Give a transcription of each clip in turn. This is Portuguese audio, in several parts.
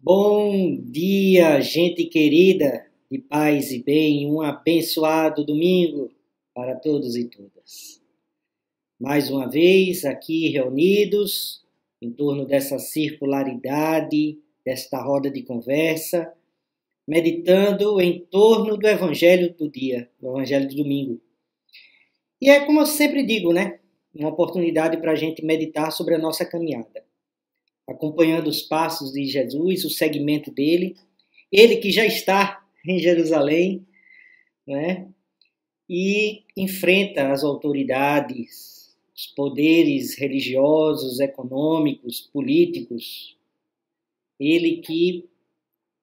Bom dia, gente querida, de paz e bem, um abençoado domingo para todos e todas. Mais uma vez aqui reunidos em torno dessa circularidade, desta roda de conversa, meditando em torno do Evangelho do dia, do Evangelho do domingo. E é como eu sempre digo, né? Uma oportunidade para a gente meditar sobre a nossa caminhada, acompanhando os passos de Jesus, o segmento dele, ele que já está em Jerusalém, né? E enfrenta as autoridades, os poderes religiosos, econômicos, políticos. Ele que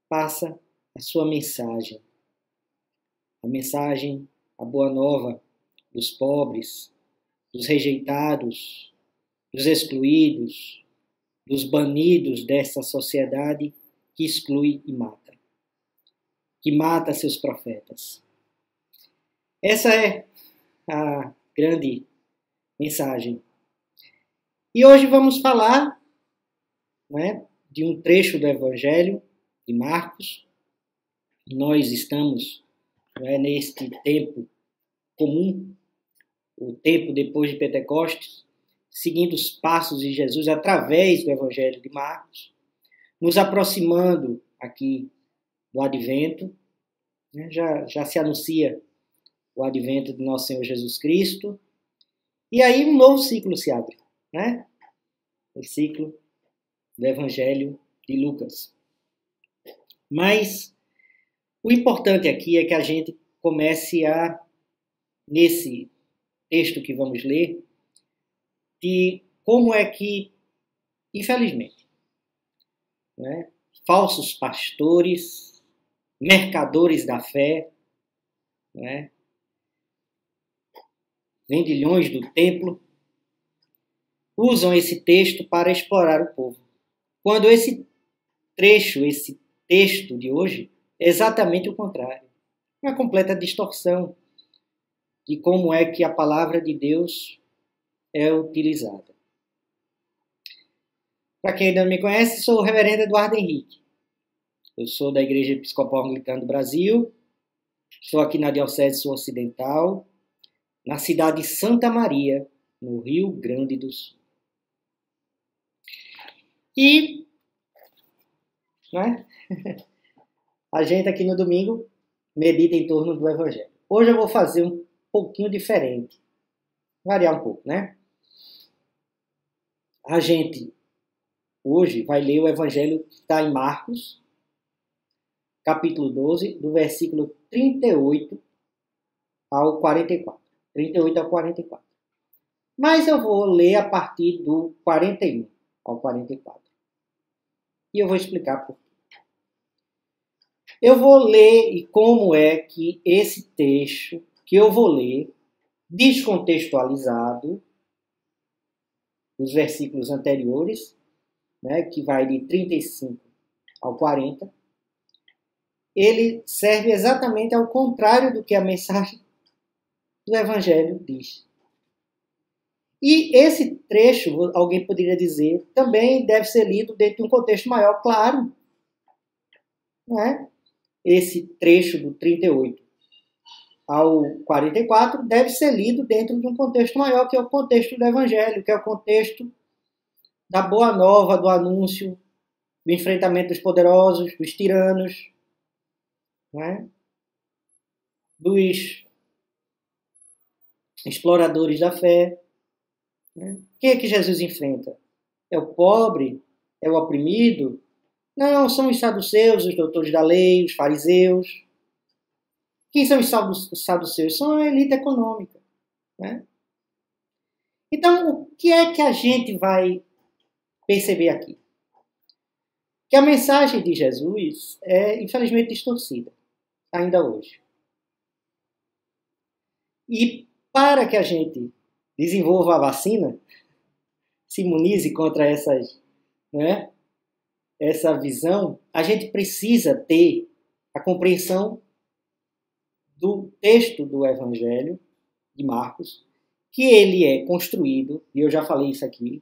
passa a sua mensagem, a mensagem, a boa nova dos pobres, dos rejeitados, dos excluídos, dos banidos dessa sociedade que exclui e mata, que mata seus profetas. Essa é a grande mensagem. E hoje vamos falar, né, de um trecho do Evangelho de Marcos. Nós estamos, neste tempo comum, o tempo depois de Pentecostes, seguindo os passos de Jesus através do Evangelho de Marcos, nos aproximando aqui do Advento, né? Já se anuncia o Advento de nosso Senhor Jesus Cristo, e aí um novo ciclo se abre, né? O ciclo do Evangelho de Lucas. Mas o importante aqui é que a gente comece a, nesse texto que vamos ler, de como é que, infelizmente, né, falsos pastores, mercadores da fé, né, vendilhões do templo, usam esse texto para explorar o povo. Quando esse trecho, esse texto de hoje, é exatamente o contrário. Uma completa distorção de como é que a palavra de Deus é utilizada. Para quem ainda não me conhece, sou o reverendo Eduardo Henrique. Eu sou da Igreja Episcopal Anglicana do Brasil, estou aqui na Diocese Sul Ocidental, na cidade de Santa Maria, no Rio Grande do Sul. E, né, a gente aqui no domingo medita em torno do Evangelho. Hoje eu vou fazer um pouquinho diferente, variar um pouco, né? A gente hoje vai ler o Evangelho que está em Marcos, capítulo 12, do versículo 38 ao 44. 38 ao 44. Mas eu vou ler a partir do 41 ao 44. E eu vou explicar por quê. Eu vou ler e como é que esse texto que eu vou ler, descontextualizado, dos versículos anteriores, né, que vai de 35 ao 40, ele serve exatamente ao contrário do que a mensagem do Evangelho diz. E esse trecho, alguém poderia dizer, também deve ser lido dentro de um contexto maior, claro. Não é? Esse trecho do 38 ao 44 deve ser lido dentro de um contexto maior, que é o contexto do Evangelho, que é o contexto da boa nova, do anúncio, do enfrentamento dos poderosos, dos tiranos, não é? Dos exploradores da fé. Né? Quem é que Jesus enfrenta? É o pobre? É o oprimido? Não, são os saduceus, os doutores da lei, os fariseus. Quem são os saduceus? São a elite econômica. Né? Então, o que é que a gente vai perceber aqui? Que a mensagem de Jesus é, infelizmente, distorcida, ainda hoje. E para que a gente desenvolva a vacina, se imunize contra essas, né, essa visão, a gente precisa ter a compreensão do texto do Evangelho de Marcos, que ele é construído, e eu já falei isso aqui,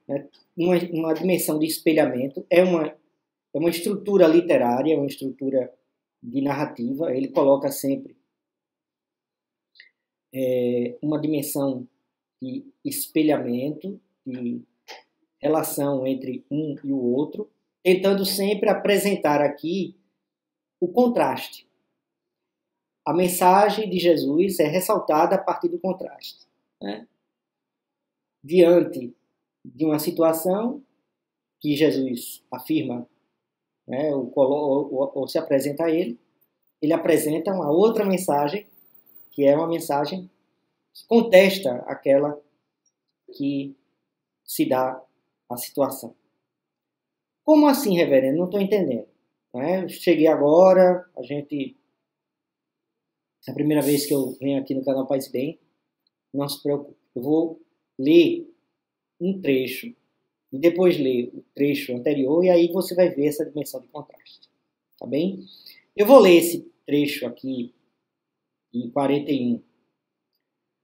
né, uma dimensão de espelhamento, é uma é uma estrutura literária, é uma estrutura de narrativa. Ele coloca sempre uma dimensão de espelhamento, de relação entre um e o outro, tentando sempre apresentar aqui o contraste. A mensagem de Jesus é ressaltada a partir do contraste, né? Diante de uma situação que Jesus afirma, né, ou se apresenta a ele apresenta uma outra mensagem, que é uma mensagem que contesta aquela que se dá a situação. Como assim, reverendo? Não estou entendendo. Né? Eu cheguei agora, é a primeira vez que eu venho aqui no canal Paz e Bem. Não se preocupe, eu vou ler um trecho e depois ler o trecho anterior e aí você vai ver essa dimensão de contraste. Tá bem? Eu vou ler esse trecho aqui em 41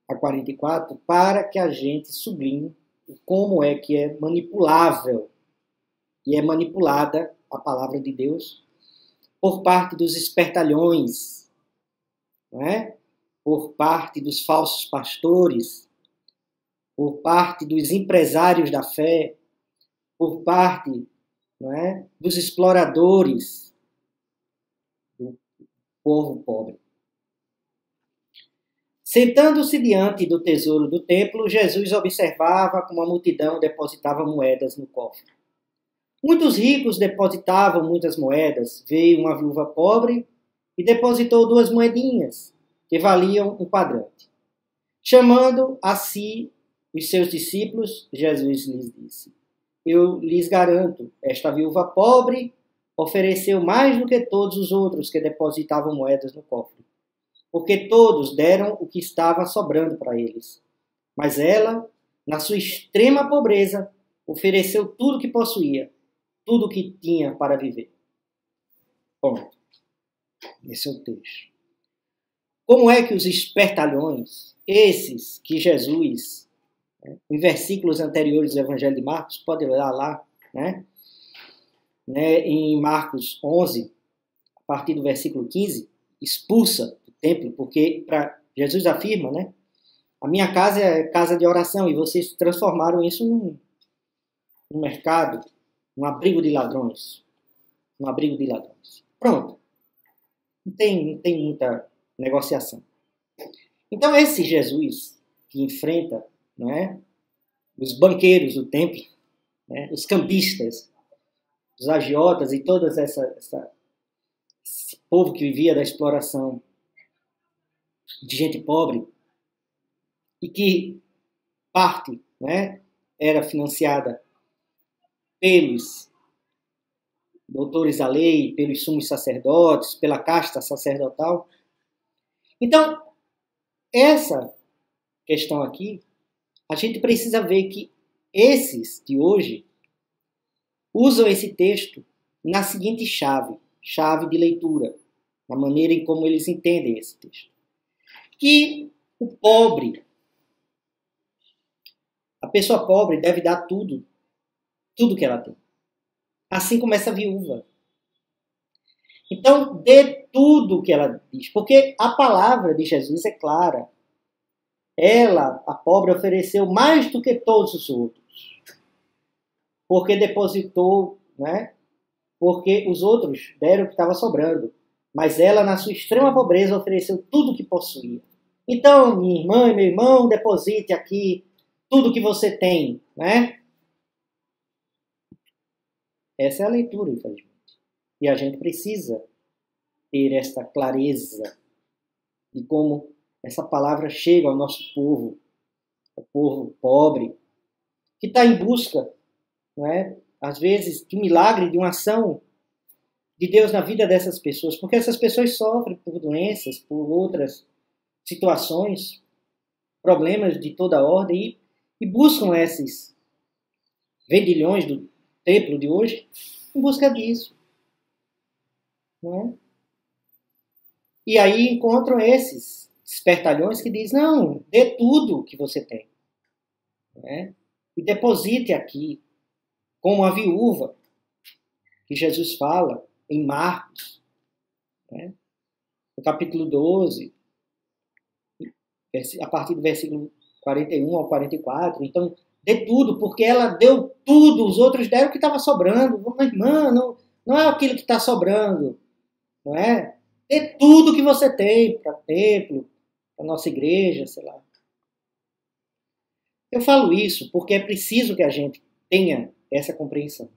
a 44 para que a gente sublinhe como é que é manipulável e é manipulada a palavra de Deus por parte dos espertalhões, não é? Por parte dos falsos pastores, por parte dos empresários da fé, por parte, não é, dos exploradores do povo pobre. Sentando-se diante do tesouro do templo, Jesus observava como a multidão depositava moedas no cofre. Muitos ricos depositavam muitas moedas. Veio uma viúva pobre e depositou 2 moedinhas, que valiam um quadrante. Chamando a si os seus discípulos, Jesus lhes disse: Eu lhes garanto, esta viúva pobre ofereceu mais do que todos os outros que depositavam moedas no cofre, porque todos deram o que estava sobrando para eles. Mas ela, na sua extrema pobreza, ofereceu tudo que possuía, tudo que tinha para viver. Bom, esse é o texto. Como é que os espertalhões, esses que Jesus, em versículos anteriores do Evangelho de Marcos, pode olhar lá, né, em Marcos 11, a partir do versículo 15, expulsa do templo, porque Jesus afirma, né, a minha casa é casa de oração e vocês transformaram isso num mercado, um abrigo de ladrões. Um abrigo de ladrões. Pronto. Não tem muita negociação. Então, esse Jesus que enfrenta, não é, os banqueiros do templo, né, os campistas, os agiotas e todo esse povo que vivia da exploração de gente pobre e que parte, né, era financiada pelos doutores da lei, pelos sumos sacerdotes, pela casta sacerdotal. Então, essa questão aqui, a gente precisa ver que esses de hoje usam esse texto na seguinte chave de leitura, na maneira em como eles entendem esse texto. Que o pobre, a pessoa pobre deve dar tudo que ela tem. Assim como essa viúva. Então, dê tudo o que ela diz. Porque a palavra de Jesus é clara. Ela, a pobre, ofereceu mais do que todos os outros. Porque depositou, né? Porque os outros deram o que estava sobrando. Mas ela, na sua extrema pobreza, ofereceu tudo o que possuía. Então, minha irmã e meu irmão, deposite aqui tudo que você tem, né? Essa é a leitura, infelizmente. E a gente precisa ter esta clareza de como essa palavra chega ao nosso povo, ao povo pobre, que está em busca, não é, às vezes, de um milagre, de uma ação de Deus na vida dessas pessoas, porque essas pessoas sofrem por doenças, por outras situações, problemas de toda ordem, e buscam esses vendilhões do templo de hoje em busca disso. Não é? E aí encontram esses espertalhões que dizem, não, dê tudo que você tem. Não é? E deposite aqui, como a viúva. que Jesus fala em Marcos, né? No capítulo 12, a partir do versículo 41 ao 44. Então, dê tudo, porque ela deu tudo, os outros deram o que estava sobrando. Mas, irmã, não é aquilo que está sobrando, não é? Dê tudo que você tem para o templo, para a nossa igreja, sei lá. Eu falo isso porque é preciso que a gente tenha essa compreensão.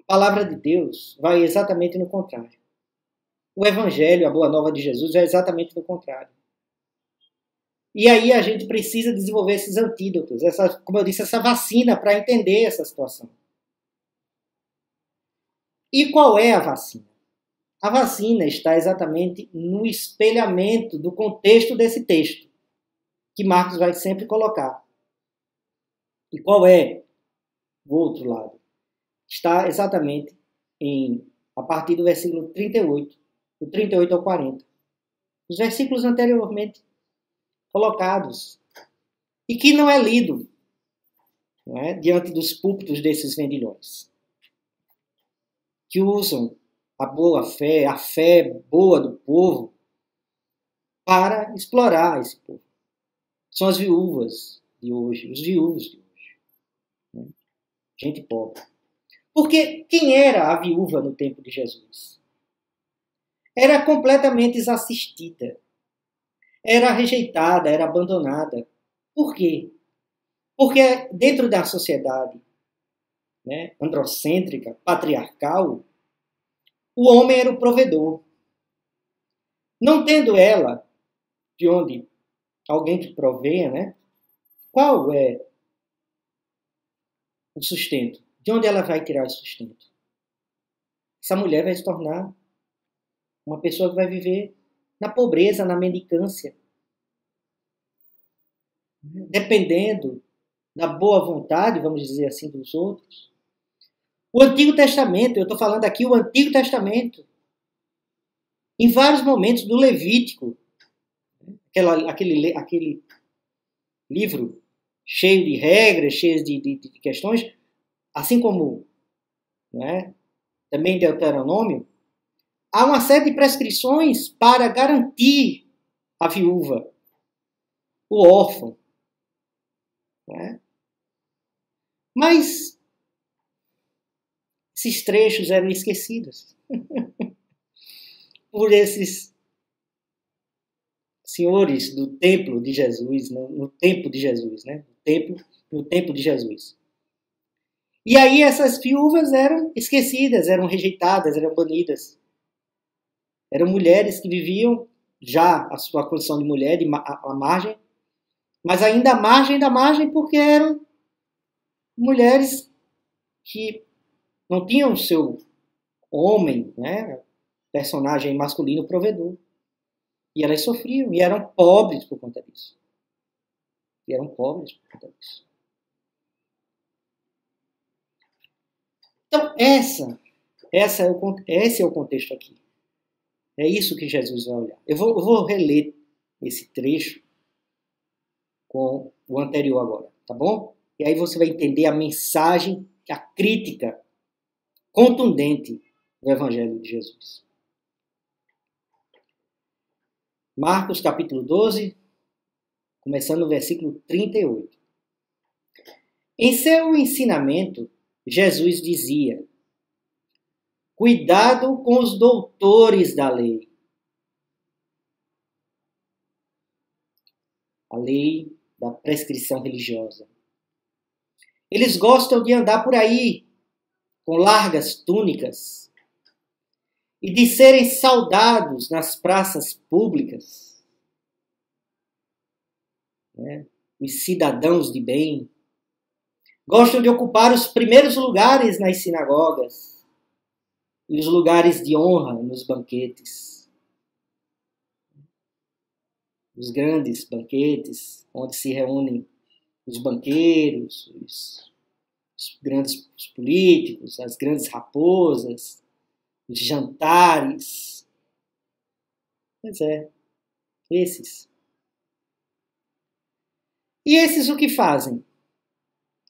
A palavra de Deus vai exatamente no contrário. O Evangelho, a Boa Nova de Jesus, é exatamente no contrário. E aí a gente precisa desenvolver esses antídotos, como eu disse, essa vacina para entender essa situação. E qual é a vacina? A vacina está exatamente no espelhamento do contexto desse texto, que Marcos vai sempre colocar. E qual é o outro lado? Está exatamente a partir do versículo 38, do 38 ao 40. Os versículos anteriormente colocados, e que não é lido, não é, diante dos púlpitos desses vendilhões, que usam a boa fé, a fé boa do povo, para explorar esse povo. São as viúvas de hoje, os viúvos de hoje. Né? Gente pobre. Porque quem era a viúva no tempo de Jesus? Era completamente desassistida. Era rejeitada, era abandonada. Por quê? Porque dentro da sociedade, né, androcêntrica, patriarcal, o homem era o provedor. Não tendo ela de onde alguém que provenha, né, qual é o sustento? De onde ela vai tirar o sustento? Essa mulher vai se tornar uma pessoa que vai viver na pobreza, na mendicância, dependendo da boa vontade, vamos dizer assim, dos outros. O Antigo Testamento, eu estou falando aqui o Antigo Testamento, em vários momentos do Levítico, aquele livro cheio de regras, cheio de questões, assim como, né, também Deuteronômio, há uma série de prescrições para garantir a viúva, o órfão. Né? Mas esses trechos eram esquecidos por esses senhores do templo de Jesus, no tempo de Jesus, né? No tempo de Jesus. E aí essas viúvas eram esquecidas, eram rejeitadas, eram banidas. Eram mulheres que viviam já a sua condição de mulher, à margem, mas ainda à margem da margem porque eram mulheres que não tinham o seu homem, né, personagem masculino provedor. E elas sofriam, e eram pobres por conta disso. Então, esse é o contexto aqui. É isso que Jesus vai olhar. Eu vou reler esse trecho com o anterior agora, tá bom? E aí você vai entender a mensagem, a crítica contundente do Evangelho de Jesus. Marcos capítulo 12, começando no versículo 38. Em seu ensinamento, Jesus dizia: cuidado com os doutores da lei. A lei da prescrição religiosa. Eles gostam de andar por aí com largas túnicas e de serem saudados nas praças públicas, né? Os cidadãos de bem. Gostam de ocupar os primeiros lugares nas sinagogas e os lugares de honra nos banquetes. Os grandes banquetes, onde se reúnem os banqueiros, os grandes políticos, as grandes raposas, os jantares. Pois é, esses. E esses o que fazem?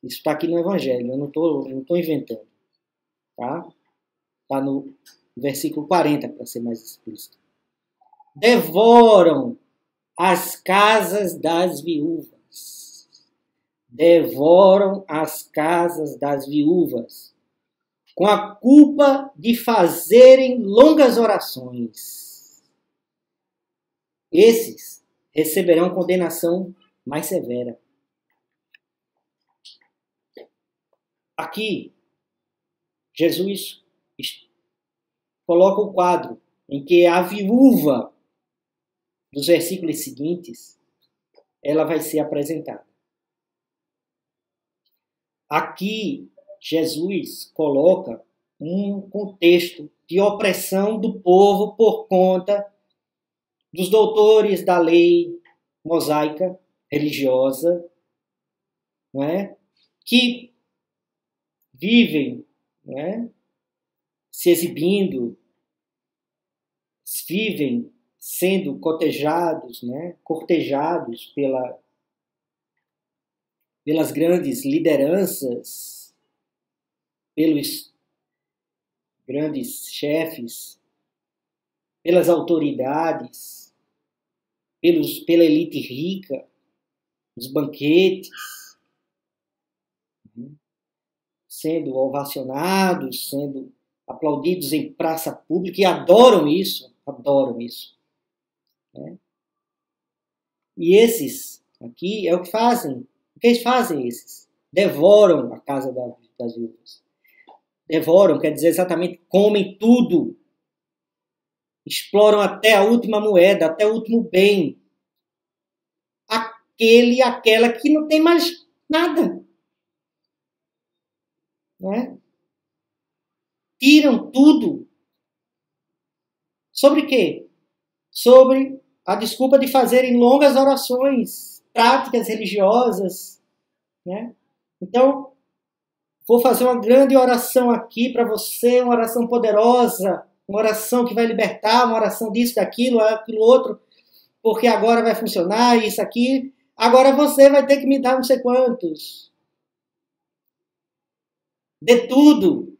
Isso está aqui no Evangelho, eu não estou inventando. Tá? Está no versículo 40, para ser mais explícito. Devoram as casas das viúvas. Devoram as casas das viúvas, com a culpa de fazerem longas orações. Esses receberão condenação mais severa. Aqui, Jesus coloca o quadro em que a viúva dos versículos seguintes, ela vai ser apresentada. Aqui, Jesus coloca um contexto de opressão do povo por conta dos doutores da lei mosaica religiosa, não é? Que vivem, não é? Se exibindo, vivem sendo cotejados, né? Cortejados pelas grandes lideranças, pelos grandes chefes, pelas autoridades, pela elite rica, os banquetes, sendo ovacionados, sendo aplaudidos em praça pública, e adoram isso. Né? E esses aqui é o que fazem. O que eles fazem esses? Devoram a casa das viúvas. Devoram, quer dizer exatamente, comem tudo. Exploram até a última moeda, até o último bem. Aquele e aquela que não tem mais nada. Não é? Tiram tudo. Sobre quê? Sobre a desculpa de fazerem longas orações, práticas religiosas. Né? Então, vou fazer uma grande oração aqui para você, uma oração poderosa, uma oração que vai libertar, uma oração disso, daquilo, aquilo outro, porque agora vai funcionar, isso aqui. Agora você vai ter que me dar não sei quantos. Dê tudo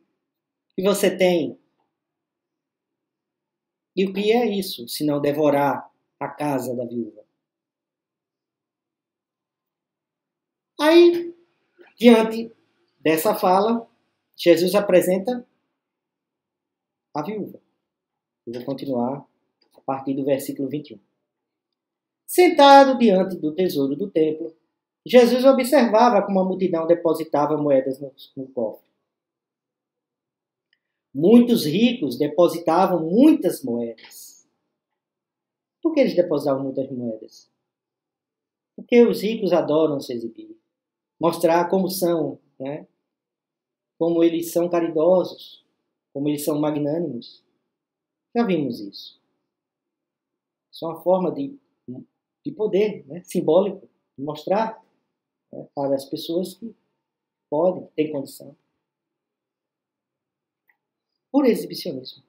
que você tem. E o que é isso, se não devorar a casa da viúva? Aí, diante dessa fala, Jesus apresenta a viúva. Eu vou continuar a partir do versículo 21. Sentado diante do tesouro do templo, Jesus observava como a multidão depositava moedas no cofre. Muitos ricos depositavam muitas moedas. Por que eles depositavam muitas moedas? Porque os ricos adoram se exibir, mostrar como são, né? Como eles são caridosos, como eles são magnânimos. Já vimos isso. Isso é uma forma de poder, né? Simbólico, de mostrar, né? Para as pessoas que podem, têm condição. Por exibicionismo.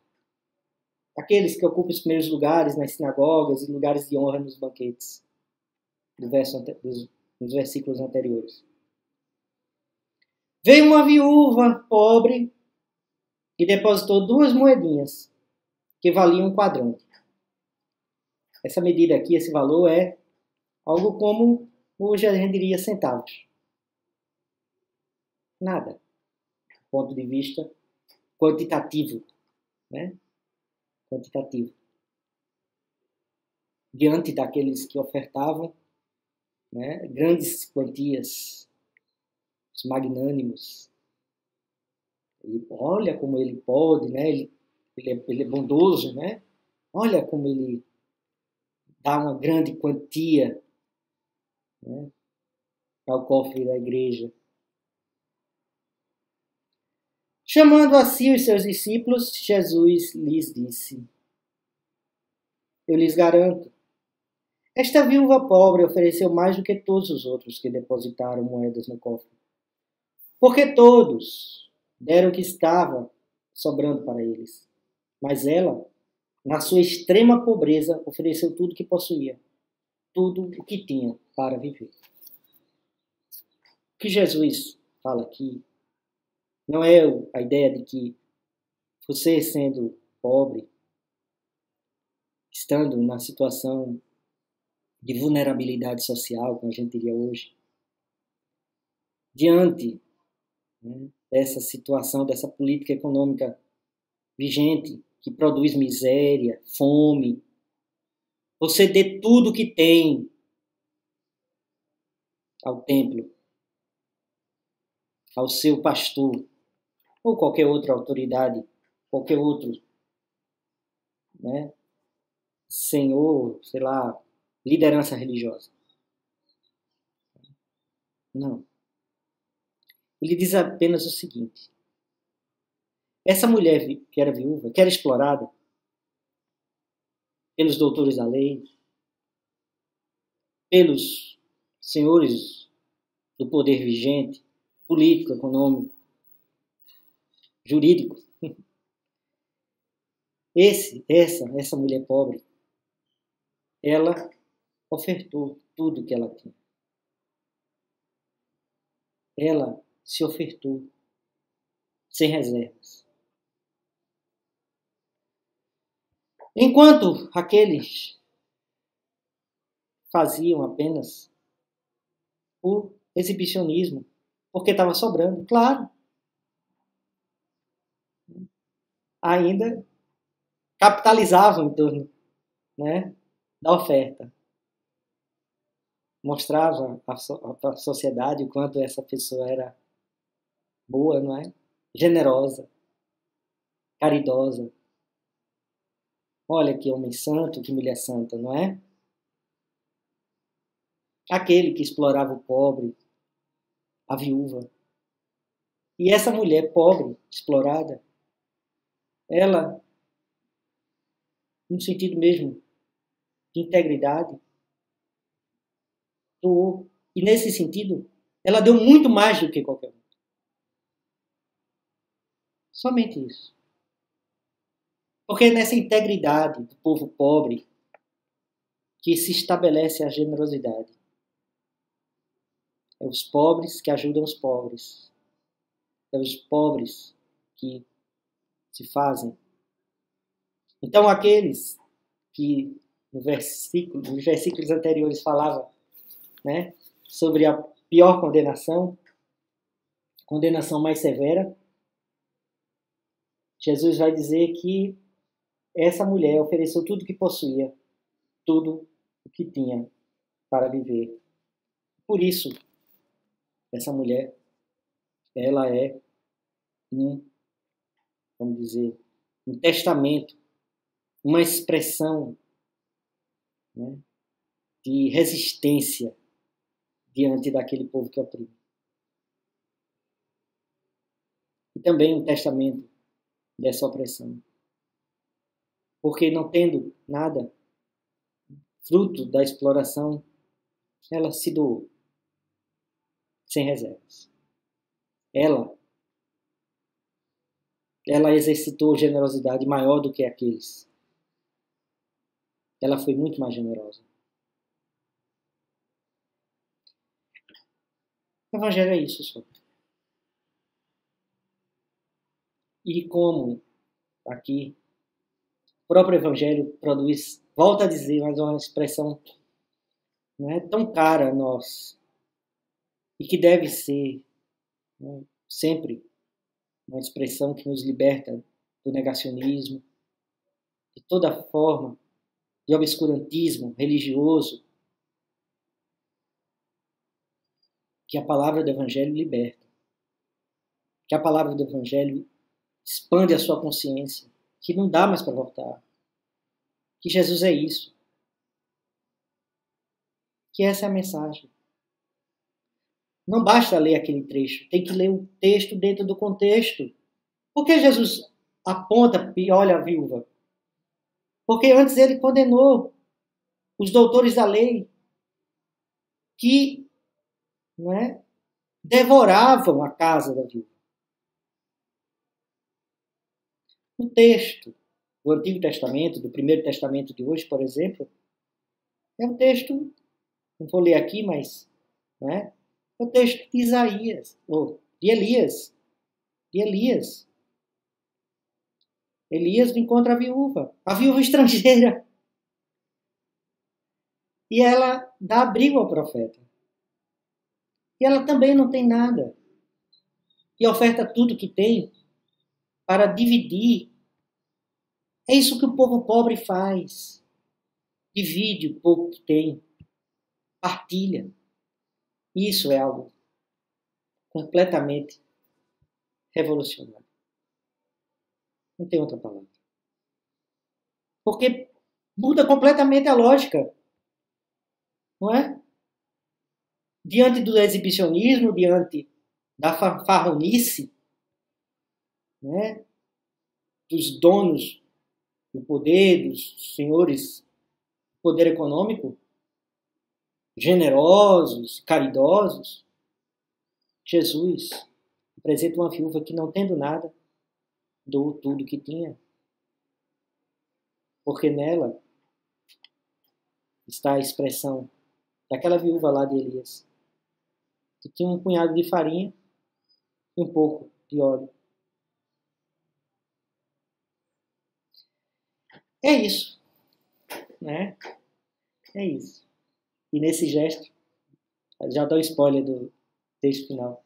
Aqueles que ocupam os primeiros lugares nas sinagogas e lugares de honra nos banquetes, dos versículos anteriores. Veio uma viúva pobre e depositou 2 moedinhas que valiam 1 quadrante. Essa medida aqui, esse valor é algo como, hoje a gente diria, centavos. Nada. Do ponto de vista quantitativo, né? Quantitativo. Diante daqueles que ofertavam, né, grandes quantias, os magnânimos. E olha como ele pode, né? Ele é bondoso, né? Olha como ele dá uma grande quantia, né, ao cofre da igreja. Chamando a si os seus discípulos, Jesus lhes disse: Eu lhes garanto, esta viúva pobre ofereceu mais do que todos os outros que depositaram moedas no cofre. Porque todos deram o que estava sobrando para eles. Mas ela, na sua extrema pobreza, ofereceu tudo o que possuía, tudo o que tinha para viver. O que Jesus fala aqui Não é a ideia de que você, sendo pobre, estando na situação de vulnerabilidade social, como a gente diria hoje, diante, né, dessa situação, dessa política econômica vigente, que produz miséria, fome, você dê tudo que tem ao templo, ao seu pastor, ou qualquer outra autoridade, qualquer outro, né, senhor, sei lá, liderança religiosa. Não. Ele diz apenas o seguinte: essa mulher que era viúva, que era explorada pelos doutores da lei, pelos senhores do poder vigente, político, econômico, jurídico, essa mulher pobre, ela ofertou tudo que ela tinha. Ela se ofertou sem reservas. Enquanto aqueles faziam apenas o exibicionismo, porque estava sobrando, claro. Ainda capitalizavam em torno, né, da oferta. Mostrava à sociedade o quanto essa pessoa era boa, não é? Generosa, caridosa. Olha que homem santo, que mulher santa, não é? Aquele que explorava o pobre, a viúva. E essa mulher pobre, explorada, ela, no sentido mesmo de integridade, doou. E nesse sentido, ela deu muito mais do que qualquer um. Somente isso. Porque é nessa integridade do povo pobre que se estabelece a generosidade. É os pobres que ajudam os pobres. É os pobres que se fazem. Então, aqueles que nos versículos anteriores falavam, né, sobre a pior condenação mais severa, Jesus vai dizer que essa mulher ofereceu tudo o que possuía, tudo o que tinha para viver. Por isso, essa mulher, ela é vamos dizer, um testamento, uma expressão, né, de resistência diante daquele povo que oprime. E também um testamento dessa opressão. Porque não tendo nada, fruto da exploração, ela se doou, sem reservas. Ela exercitou generosidade maior do que aqueles. Ela foi muito mais generosa. O Evangelho é isso só. E como aqui o próprio Evangelho produz, volta a dizer, mas uma expressão não é tão cara a nós e que deve ser, né, sempre uma expressão que nos liberta do negacionismo, de toda forma de obscurantismo religioso, que a palavra do Evangelho liberta, que a palavra do Evangelho expande a sua consciência, que não dá mais para voltar, que Jesus é isso, que essa é a mensagem. Não basta ler aquele trecho, tem que ler o texto dentro do contexto. Por que Jesus aponta e olha a viúva? Porque antes ele condenou os doutores da lei que, não é, devoravam a casa da viúva. O texto do Antigo Testamento, do Primeiro Testamento de hoje, por exemplo, é um texto, não vou ler aqui, mas, não é? É o texto de Isaías, ou de Elias, de Elias. Elias encontra a viúva estrangeira. E ela dá abrigo ao profeta. E ela também não tem nada. E oferta tudo que tem para dividir. É isso que o povo pobre faz. Divide o pouco que tem. Partilha. Isso é algo completamente revolucionário. Não tem outra palavra. Porque muda completamente a lógica. Não é? Diante do exibicionismo, diante da fanfarronice, né? Dos donos do poder, dos senhores do poder econômico, generosos, caridosos, Jesus apresenta uma viúva que, não tendo nada, doou tudo que tinha. Porque nela está a expressão daquela viúva lá de Elias, que tinha um punhado de farinha e um pouco de óleo. É isso, né? É isso. E nesse gesto, já dá o spoiler do texto final.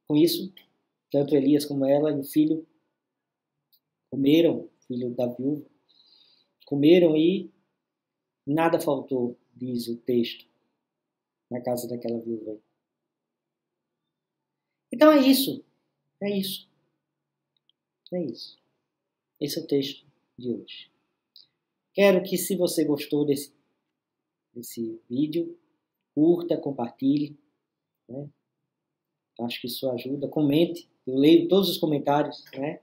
Com isso, tanto Elias como ela e o filho comeram, filho da viúva, comeram e nada faltou, diz o texto, na casa daquela viúva. Então é isso. É isso. É isso. Esse é o texto de hoje. Quero que, se você gostou desse vídeo, curta, compartilhe, né? Acho que isso ajuda. Comente. Eu leio todos os comentários, né?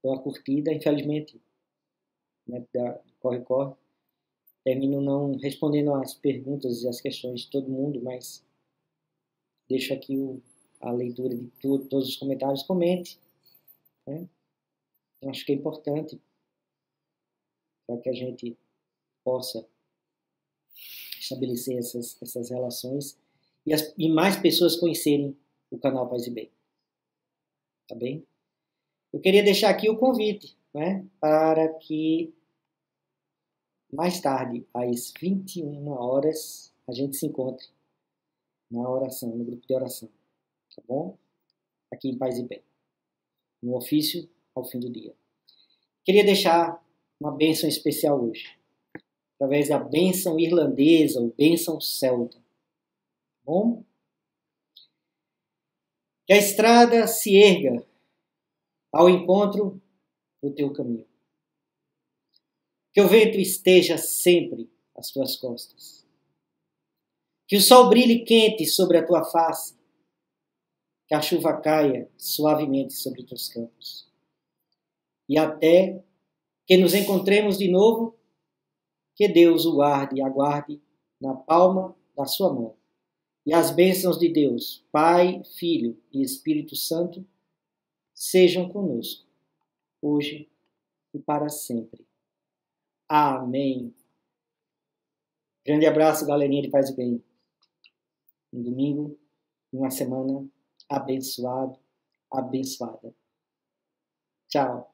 Dou a curtida. Infelizmente, né, corre. Termino não respondendo as perguntas e as questões de todo mundo, mas deixo aqui a leitura de todos os comentários. Comente, né? Acho que é importante para que a gente possa estabelecer essas relações e mais pessoas conhecerem o canal Paz e Bem. Tá bem? Eu queria deixar aqui o convite, né, para que mais tarde, às 21 horas, a gente se encontre na oração, no grupo de oração. Tá bom? Aqui em Paz e Bem. No ofício ao fim do dia. Queria deixar uma bênção especial hoje. Através da bênção irlandesa, ou bênção celta. Tá bom? Que a estrada se erga ao encontro do teu caminho. Que o vento esteja sempre às tuas costas. Que o sol brilhe quente sobre a tua face. Que a chuva caia suavemente sobre teus campos. E até que nos encontremos de novo, que Deus o guarde e aguarde na palma da sua mão. E as bênçãos de Deus, Pai, Filho e Espírito Santo, sejam conosco, hoje e para sempre. Amém. Grande abraço, galerinha de Paz e Bem. Um domingo, uma semana abençoada. Tchau.